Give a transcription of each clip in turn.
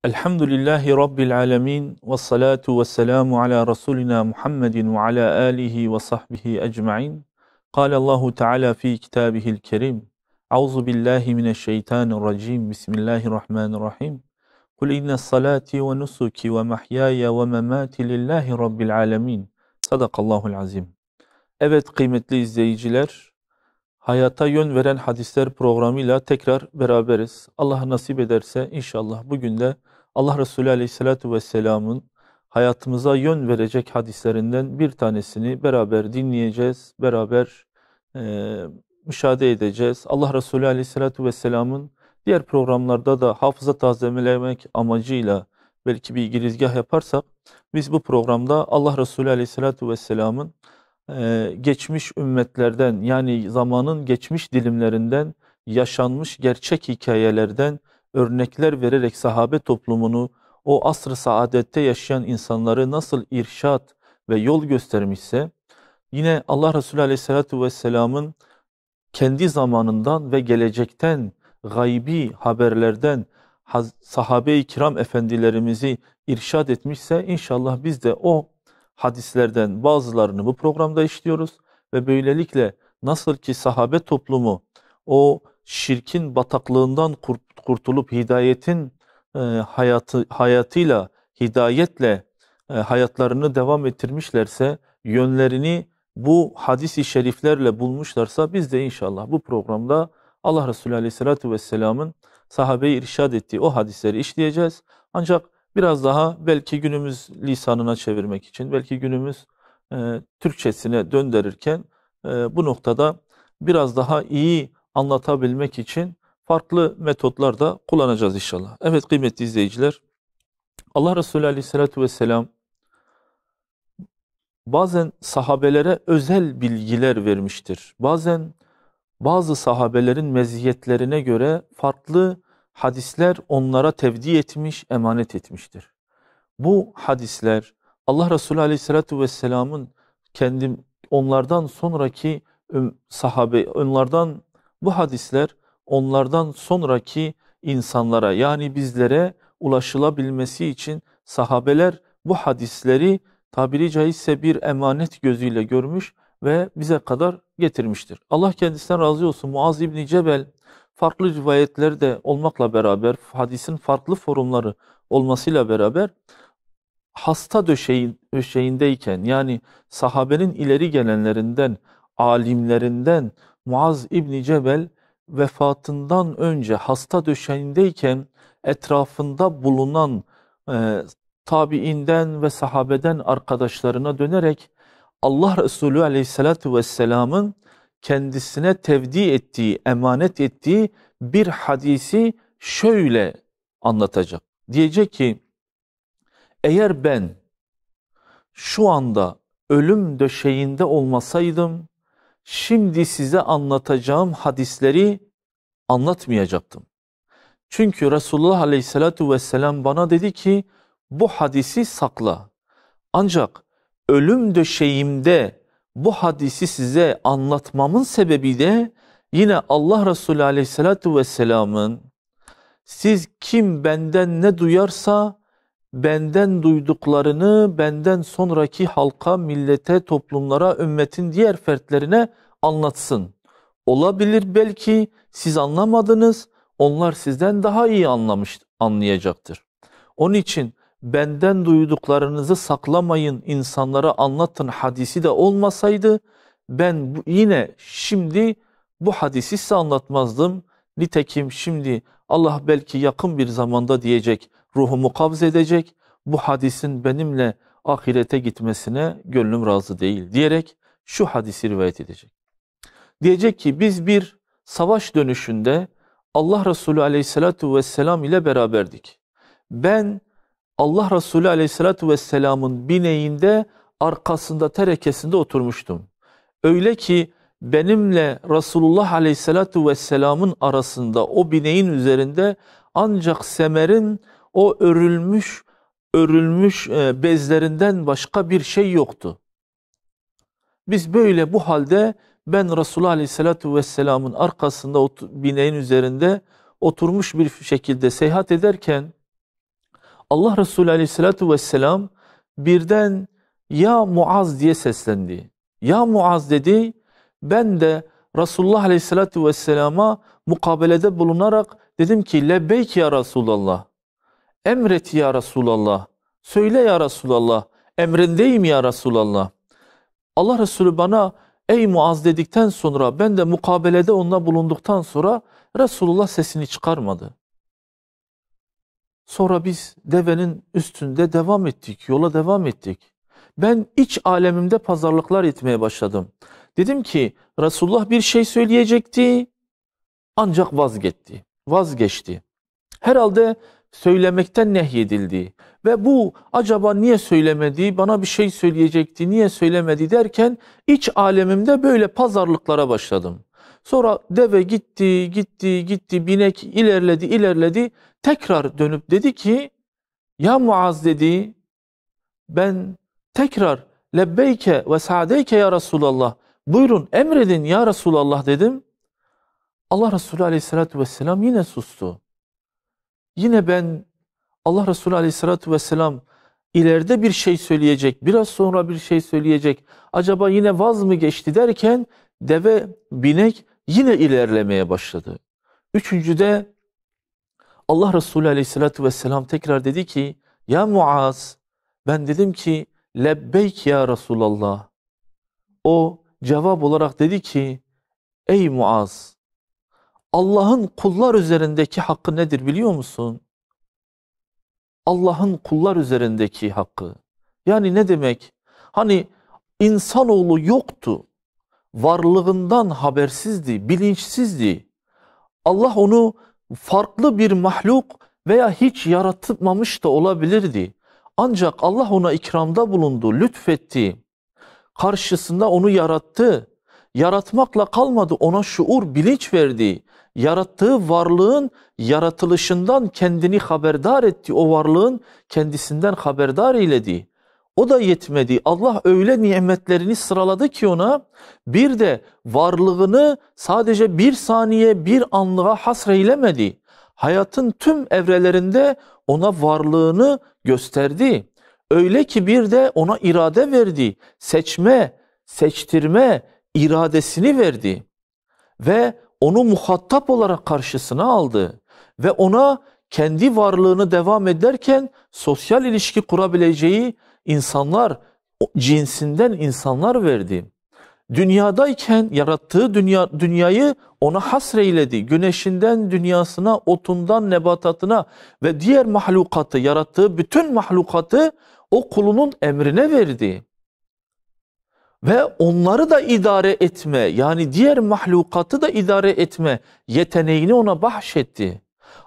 Elhamdülillahi Rabbil alemin ve salatu ve selamu ala Resulina Muhammedin ve ala alihi ve sahbihi ecma'in. Allahu Teala fi kitabihil kerim. Auzu billahi mineşşeytanirracim. Bismillahirrahmanirrahim. Kul inne salati ve nusuki ve mahyaya ve memati lillahi Rabbil alemin. Sadakallahul azim. Evet kıymetli izleyiciler, Hayata Yön Veren Hadisler programıyla tekrar beraberiz. Allah nasip ederse inşallah bugün de Allah Resulü Aleyhisselatü Vesselam'ın hayatımıza yön verecek hadislerinden bir tanesini beraber dinleyeceğiz, beraber müşahede edeceğiz. Allah Resulü Aleyhisselatü Vesselam'ın diğer programlarda da hafıza tazelemek amacıyla belki bir girizgah yaparsak, biz bu programda Allah Resulü Aleyhisselatü Vesselam'ın geçmiş ümmetlerden, yani zamanın geçmiş dilimlerinden yaşanmış gerçek hikayelerden örnekler vererek sahabe toplumunu, o asr-ı saadette yaşayan insanları nasıl irşat ve yol göstermişse, yine Allah Resulü Aleyhisselatü Vesselam'ın kendi zamanından ve gelecekten gaybi haberlerden sahabe-i kiram efendilerimizi irşad etmişse, inşallah biz de o hadislerden bazılarını bu programda işliyoruz ve böylelikle nasıl ki sahabe toplumu o şirkin bataklığından kurtulup hidayetin hayatıyla, hidayetle hayatlarını devam ettirmişlerse, yönlerini bu hadis-i şeriflerle bulmuşlarsa, biz de inşallah bu programda Allah Resulü Aleyhisselatü Vesselam'ın sahabeyi irşad ettiği o hadisleri işleyeceğiz. Ancak biraz daha belki günümüz lisanına çevirmek için, belki günümüz Türkçesine döndürürken bu noktada biraz daha iyi anlatabilmek için farklı metotlar da kullanacağız inşallah. Evet kıymetli izleyiciler, Allah Resulü Aleyhisselatü Vesselam bazen sahabelere özel bilgiler vermiştir. Bazen bazı sahabelerin meziyetlerine göre farklı hadisler onlara tevdi etmiş, emanet etmiştir. Bu hadisler Allah Resulü Aleyhisselatü Vesselam'ın onlardan sonraki bu hadisler onlardan sonraki insanlara, yani bizlere ulaşılabilmesi için sahabeler bu hadisleri tabiri caizse bir emanet gözüyle görmüş ve bize kadar getirmiştir. Allah kendisinden razı olsun. Muaz İbni Cebel, farklı rivayetleri de olmakla beraber, hadisin farklı forumları olmasıyla beraber, hasta döşeğindeyken, yani sahabenin ileri gelenlerinden, alimlerinden Muaz İbni Cebel vefatından önce hasta döşeğindeyken etrafında bulunan tabiinden ve sahabeden arkadaşlarına dönerek Allah Resulü Aleyhisselatü Vesselam'ın kendisine tevdi ettiği, emanet ettiği bir hadisi şöyle anlatacak. Diyecek ki, eğer ben şu anda ölüm döşeğinde olmasaydım, şimdi size anlatacağım hadisleri anlatmayacaktım. Çünkü Resulullah Aleyhisselatü Vesselam bana dedi ki, bu hadisi sakla. Ancak ölüm döşeğimde bu hadisi size anlatmamın sebebi de yine Allah Resulü Aleyhisselatü Vesselam'ın, siz kim benden ne duyarsa benden duyduklarını benden sonraki halka, millete, toplumlara, ümmetin diğer fertlerine anlatsın. Olabilir belki siz anlamadınız, onlar sizden daha iyi anlayacaktır. Onun için benden duyduklarınızı saklamayın, insanlara anlatın hadisi de olmasaydı, ben yine şimdi bu hadisi size anlatmazdım. Nitekim şimdi Allah belki yakın bir zamanda diyecek, ruhumu kabz edecek, bu hadisin benimle ahirete gitmesine gönlüm razı değil diyerek şu hadisi rivayet edecek. Diyecek ki, biz bir savaş dönüşünde Allah Resulü Aleyhisselatü Vesselam ile beraberdik. Ben Allah Resulü Aleyhisselatü Vesselam'ın bineğinde, arkasında, terekesinde oturmuştum. Öyle ki benimle Resulullah Aleyhisselatü Vesselam'ın arasında, o bineğin üzerinde ancak semerin o örülmüş bezlerinden başka bir şey yoktu. Biz böyle bu halde, ben Resulullah Aleyhisselatü Vesselam'ın arkasında bineğin üzerinde oturmuş bir şekilde seyahat ederken, Allah Resulü Aleyhisselatü Vesselam birden ya Muaz diye seslendi. Ya Muaz dedi, ben de Resulullah Aleyhisselatü Vesselam'a mukabelede bulunarak dedim ki lebbeyk ya Resulallah, emret ya Resulallah, söyle ya Resulallah, emrindeyim ya Resulallah. Allah Resulü bana ey Muaz dedikten sonra ben de mukabelede onunla bulunduktan sonra Resulullah sesini çıkarmadı. Sonra biz devenin üstünde devam ettik, yola devam ettik. Ben iç alemimde pazarlıklar etmeye başladım. Dedim ki Resulullah bir şey söyleyecekti ancak vazgeçti. Herhalde söylemekten nehyedildi. Ve bu acaba niye söylemedi, bana bir şey söyleyecekti, niye söylemedi derken iç alemimde böyle pazarlıklara başladım. Sonra deve gitti, binek ilerledi. Tekrar dönüp dedi ki, ya Muaz dedi, ben tekrar lebbeyke ve sa'deyke ya Resulallah, buyurun emredin ya Resulallah dedim. Allah Resulü Aleyhisselatü Vesselam yine sustu. Yine ben Allah Resulü Aleyhisselatü Vesselam ileride bir şey söyleyecek, biraz sonra bir şey söyleyecek, acaba yine vaz mı geçti derken binek yine ilerlemeye başladı. Üçüncüde Allah Resulü Aleyhisselatü Vesselam tekrar dedi ki, ya Muaz, ben dedim ki lebbeyk ya Resulallah. O cevap olarak dedi ki, ey Muaz, Allah'ın kullar üzerindeki hakkı nedir biliyor musun? Allah'ın kullar üzerindeki hakkı. Yani ne demek? Hani insanoğlu yoktu. Varlığından habersizdi, bilinçsizdi. Allah onu farklı bir mahluk veya hiç yaratmamış da olabilirdi. Ancak Allah ona ikramda bulundu, lütfetti. Karşısında onu yarattı. Yaratmakla kalmadı, ona şuur, bilinç verdi. Yarattığı varlığın yaratılışından kendini haberdar etti. O varlığın kendisinden haberdar eyledi. O da yetmedi. Allah öyle nimetlerini sıraladı ki ona bir de varlığını sadece bir saniye, bir anlığa hasreylemedi. Hayatın tüm evrelerinde ona varlığını gösterdi. Öyle ki bir de ona irade verdi. Seçtirme iradesini verdi. Ve onu muhatap olarak karşısına aldı. Ve ona kendi varlığını devam ederken sosyal ilişki kurabileceği insanlar, cinsinden insanlar verdi. Dünyadayken yarattığı dünyayı ona hasreyledi. Güneşinden dünyasına, otundan nebatatına ve diğer mahlukatı, yarattığı bütün mahlukatı o kulunun emrine verdi. Ve onları da idare etme, yani diğer mahlukatı da idare etme yeteneğini ona bahşetti.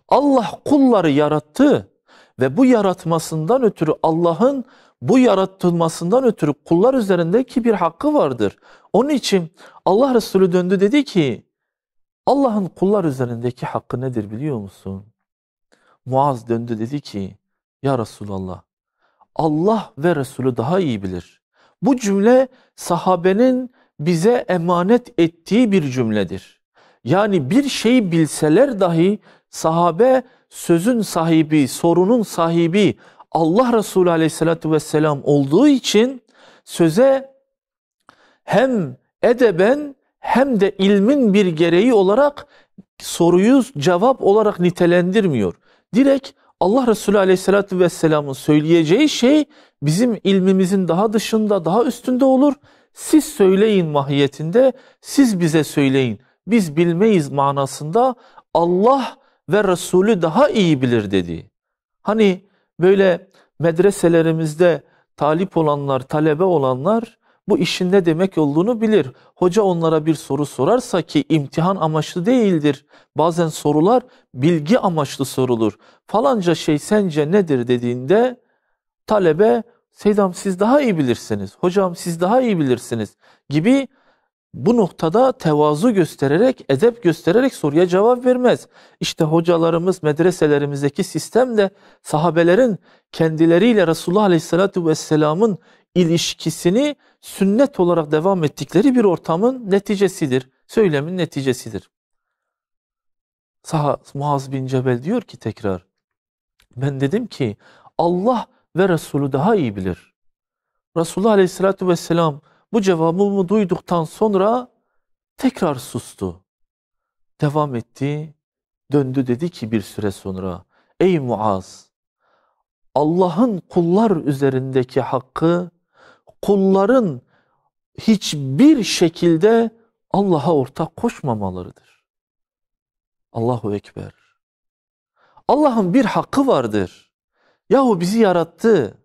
Allah kulları yarattı ve bu yaratmasından ötürü Allah'ın bu yaratılmasından ötürü kullar üzerindeki bir hakkı vardır. Onun için Allah Resulü döndü dedi ki, Allah'ın kullar üzerindeki hakkı nedir biliyor musun? Muaz döndü dedi ki, ya Resulallah, Allah ve Resulü daha iyi bilir. Bu cümle sahabenin bize emanet ettiği bir cümledir. Yani bir şey bilseler dahi sahabe sözün sahibi, sorunun sahibi Allah Resulü Aleyhisselatü Vesselam olduğu için söze hem edeben hem de ilmin bir gereği olarak soruyu cevap olarak nitelendirmiyor. Direkt Allah Resulü Aleyhisselatü Vesselam'ın söyleyeceği şey bizim ilmimizin daha dışında, daha üstünde olur. Siz söyleyin mahiyetinde, siz bize söyleyin. Biz bilmeyiz manasında Allah ve Resulü daha iyi bilir dedi. Hani böyle medreselerimizde talip olanlar, talebe olanlar bu işin ne demek olduğunu bilir. Hoca onlara bir soru sorarsa ki imtihan amaçlı değildir. Bazen sorular bilgi amaçlı sorulur. Falanca şey sence nedir dediğinde talebe Seydam siz daha iyi bilirsiniz, hocam siz daha iyi bilirsiniz gibi bu noktada tevazu göstererek, edep göstererek soruya cevap vermez. İşte hocalarımız, medreselerimizdeki sistem de sahabelerin kendileriyle Resulullah Aleyhisselatü Vesselam'ın ilişkisini sünnet olarak devam ettikleri bir ortamın neticesidir. Söylemin neticesidir. Muaz bin Cebel diyor ki tekrar, ben dedim ki Allah ve Resulü daha iyi bilir. Resulullah Aleyhisselatü Vesselam bu cevabımı duyduktan sonra tekrar sustu. Devam etti. Döndü dedi ki bir süre sonra, ey Muaz, Allah'ın kullar üzerindeki hakkı, kulların hiçbir şekilde Allah'a ortak koşmamalarıdır. Allahu Ekber. Allah'ın bir hakkı vardır. Yahu bizi yarattı.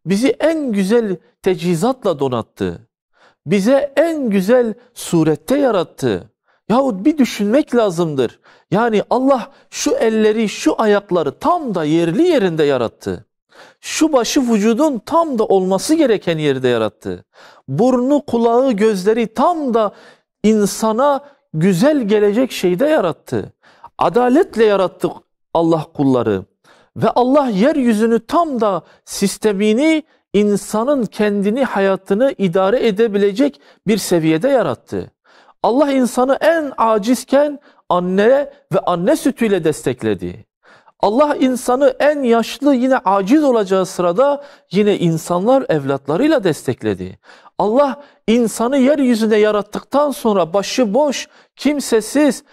Bizi en güzel tecihizatla donattı. Bize en güzel surette yarattı. Yahut bir düşünmek lazımdır. Yani Allah şu elleri, şu ayakları tam da yerli yerinde yarattı. Şu başı vücudun tam da olması gereken yerde yarattı. Burnu, kulağı, gözleri tam da insana güzel gelecek şeyde yarattı. Adaletle yarattı Allah kulları. Ve Allah yeryüzünü tam da sistemini, insanın kendini, hayatını idare edebilecek bir seviyede yarattı. Allah insanı en acizken anne ve anne sütüyle destekledi. Allah insanı en yaşlı yine aciz olacağı sırada yine insanlar evlatlarıyla destekledi. Allah insanı yeryüzünde yarattıktan sonra başıboş, kimsesiz,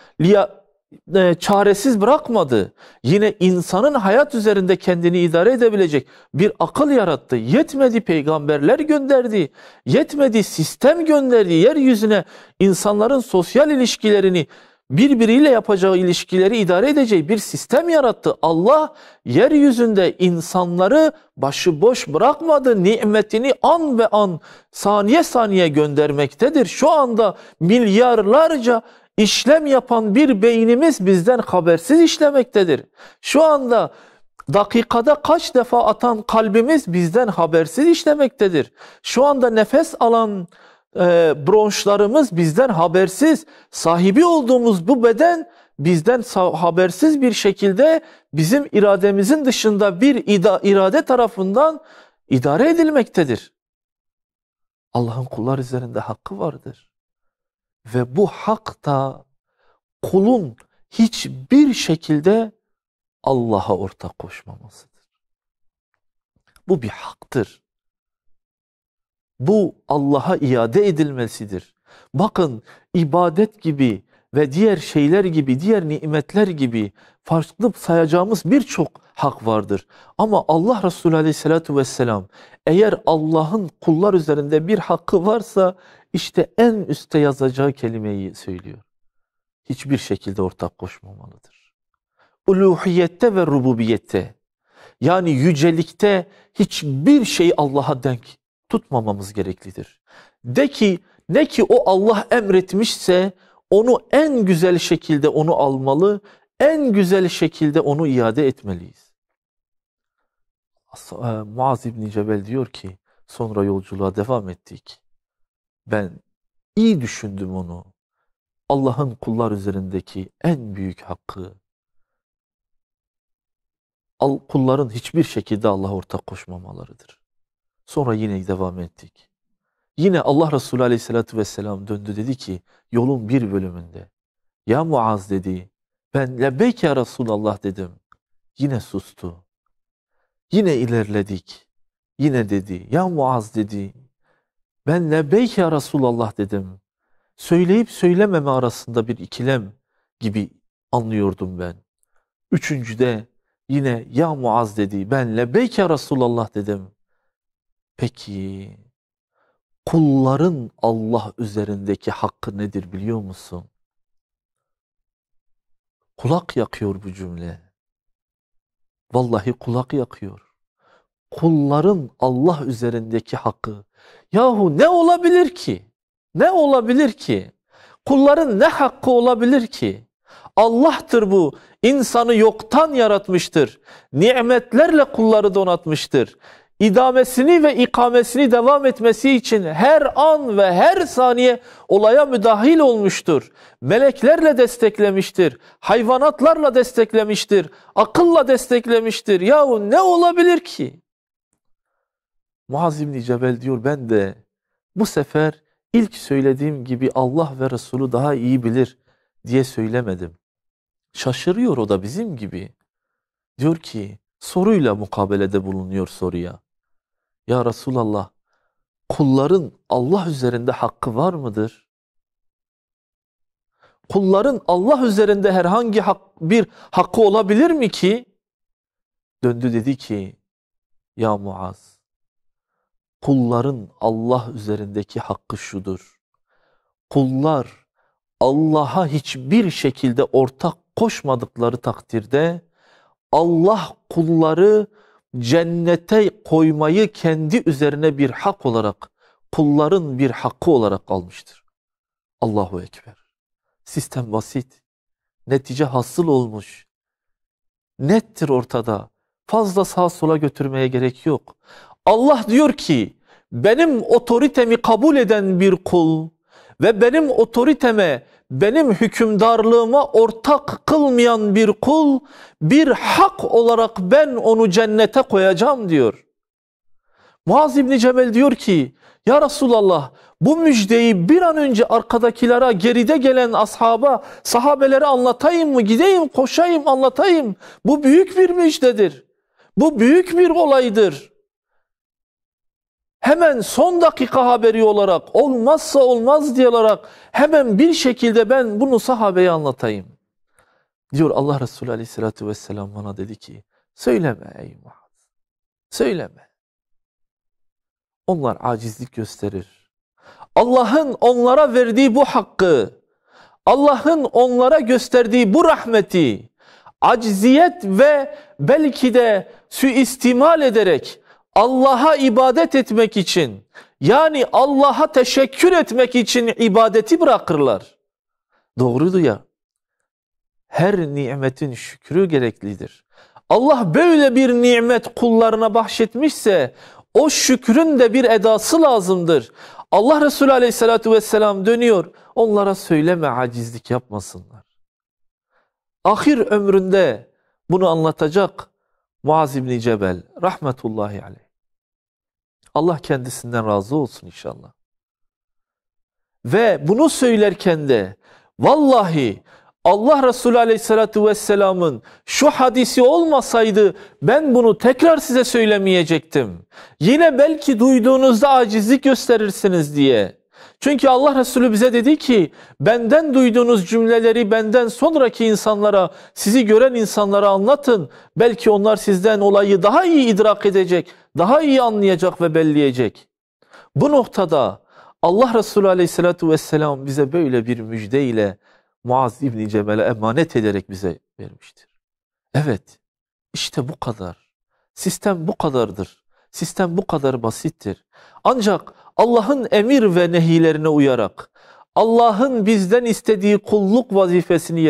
çaresiz bırakmadı. Yine insanın hayat üzerinde kendini idare edebilecek bir akıl yarattı. Yetmedi, peygamberler gönderdi. Yetmedi, sistem gönderdi. Yeryüzüne insanların sosyal ilişkilerini, birbiriyle yapacağı ilişkileri idare edeceği bir sistem yarattı. Allah yeryüzünde insanları başıboş bırakmadı. Nimetini an ve an, saniye saniye göndermektedir. Şu anda milyarlarca işlem yapan bir beynimiz bizden habersiz işlemektedir. Şu anda dakikada kaç defa atan kalbimiz bizden habersiz işlemektedir. Şu anda nefes alan bronşlarımız bizden habersiz, sahibi olduğumuz bu beden bizden habersiz bir şekilde bizim irademizin dışında bir irade tarafından idare edilmektedir. Allah'ın kullar üzerinde hakkı vardır. Ve bu hak da kulun hiçbir şekilde Allah'a ortak koşmamasıdır. Bu bir haktır. Bu Allah'a iade edilmesidir. Bakın ibadet gibi ve diğer şeyler gibi, diğer nimetler gibi farklı sayacağımız birçok hak vardır. Ama Allah Resulü Aleyhisselatü Vesselam eğer Allah'ın kullar üzerinde bir hakkı varsa işte en üste yazacağı kelimeyi söylüyor. Hiçbir şekilde ortak koşmamalıdır. Uluhiyette ve rububiyette, yani yücelikte hiçbir şey Allah'a denk tutmamamız gereklidir. Ne ki o Allah emretmişse onu en güzel şekilde onu almalı, en güzel şekilde onu iade etmeliyiz. Muaz İbni Cebel diyor ki, sonra yolculuğa devam ettik. Ben iyi düşündüm onu. Allah'ın kullar üzerindeki en büyük hakkı, kulların hiçbir şekilde Allah'a ortak koşmamalarıdır. Sonra yine devam ettik. Yine Allah Resulü Aleyhisselatü Vesselam döndü dedi ki yolun bir bölümünde, ya Muaz dedi, ben lebbeyk ya Resulallah dedim. Yine sustu. Yine ilerledik. Yine dedi, ya Muaz dedi, ben lebbeyk ya Resulallah dedim. Söyleyip söylememe arasında bir ikilem gibi anlıyordum ben. Üçüncüde yine ya Muaz dedi, ben lebbeyk ya Resulallah dedim. Peki kulların Allah üzerindeki hakkı nedir biliyor musun? Kulak yakıyor bu cümle. Vallahi kulak yakıyor. Kulların Allah üzerindeki hakkı. Yahu ne olabilir ki? Ne olabilir ki? Kulların ne hakkı olabilir ki? Allah'tır bu. İnsanı yoktan yaratmıştır. Nimetlerle kulları donatmıştır. İdamesini ve ikamesini devam etmesi için her an ve her saniye olaya müdahil olmuştur. Meleklerle desteklemiştir. Hayvanatlarla desteklemiştir. Akılla desteklemiştir. Yahu ne olabilir ki? Muaz İbni Cebel diyor ben de bu sefer ilk söylediğim gibi Allah ve Resulü daha iyi bilir diye söylemedim. Şaşırıyor o da bizim gibi. Diyor ki soruyla mukabelede bulunuyor soruya. Ya Resulallah, kulların Allah üzerinde hakkı var mıdır? Kulların Allah üzerinde herhangi bir hakkı olabilir mi ki? Döndü dedi ki, ya Muaz, kulların Allah üzerindeki hakkı şudur. Kullar Allah'a hiçbir şekilde ortak koşmadıkları takdirde Allah kulları cennete koymayı kendi üzerine bir hak olarak, kulların bir hakkı olarak almıştır. Allahu Ekber. Sistem basit. Netice hasıl olmuş. Nettir ortada. Fazla sağa sola götürmeye gerek yok. Allah diyor ki, benim otoritemi kabul eden bir kul ve benim otoriteme, benim hükümdarlığıma ortak kılmayan bir kul, bir hak olarak ben onu cennete koyacağım diyor. Muaz İbni Cebel diyor ki, ya Resulallah, bu müjdeyi bir an önce arkadakilere, geride gelen ashaba, sahabelere anlatayım mı? Gideyim, koşayım, anlatayım. Bu büyük bir müjdedir. Bu büyük bir olaydır. Hemen son dakika haberi olarak, olmazsa olmaz diye olarak hemen bir şekilde ben bunu sahabeye anlatayım. Diyor Allah Resulü Aleyhisselatü Vesselam bana dedi ki, söyleme ey Muaz, söyleme. Onlar acizlik gösterir. Allah'ın onlara verdiği bu hakkı, Allah'ın onlara gösterdiği bu rahmeti, acziyet ve belki de suistimal ederek Allah'a ibadet etmek için, yani Allah'a teşekkür etmek için ibadeti bırakırlar. Doğrudur ya. Her nimetin şükrü gereklidir. Allah böyle bir nimet kullarına bahşetmişse o şükrün de bir edası lazımdır. Allah Resulü Aleyhisselatü Vesselam dönüyor. Onlara söyleme, acizlik yapmasınlar. Ahir ömründe bunu anlatacak Muaz İbni Cebel rahmetullahi aleyh. Allah kendisinden razı olsun inşallah. Ve bunu söylerken de vallahi Allah Resulü Aleyhisselatü Vesselam'ın şu hadisi olmasaydı ben bunu tekrar size söylemeyecektim. Yine belki duyduğunuzda acizlik gösterirsiniz diye. Çünkü Allah Resulü bize dedi ki benden duyduğunuz cümleleri benden sonraki insanlara, sizi gören insanlara anlatın. Belki onlar sizden olayı daha iyi idrak edecek, daha iyi anlayacak ve belleyecek. Bu noktada Allah Resulü Aleyhisselatü Vesselam bize böyle bir müjdeyle Muaz İbni Cebel'e emanet ederek bize vermiştir. Evet, işte bu kadar. Sistem bu kadardır. Sistem bu kadar basittir. Ancak Allah'ın emir ve nehilerine uyarak, Allah'ın bizden istediği kulluk vazifesini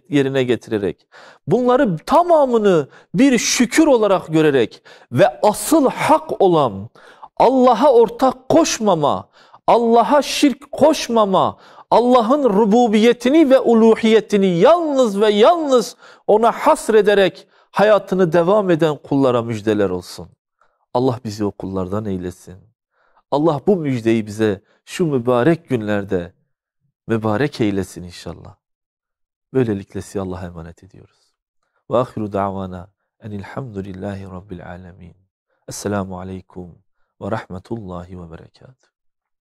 yerine getirerek, bunları tamamını bir şükür olarak görerek ve asıl hak olan Allah'a ortak koşmama, Allah'a şirk koşmama, Allah'ın rububiyetini ve uluhiyetini yalnız ve yalnız ona hasrederek hayatını devam eden kullara müjdeler olsun. Allah bizi o kullardan eylesin. Allah bu müjdeyi bize şu mübarek günlerde mübarek eylesin inşallah. Böylelikle size Allah'a emanet ediyoruz. Ve ahiru da'vana enilhamdülillahi rabbil alemin. Esselamu aleyküm ve rahmetullahi ve berekatuhu.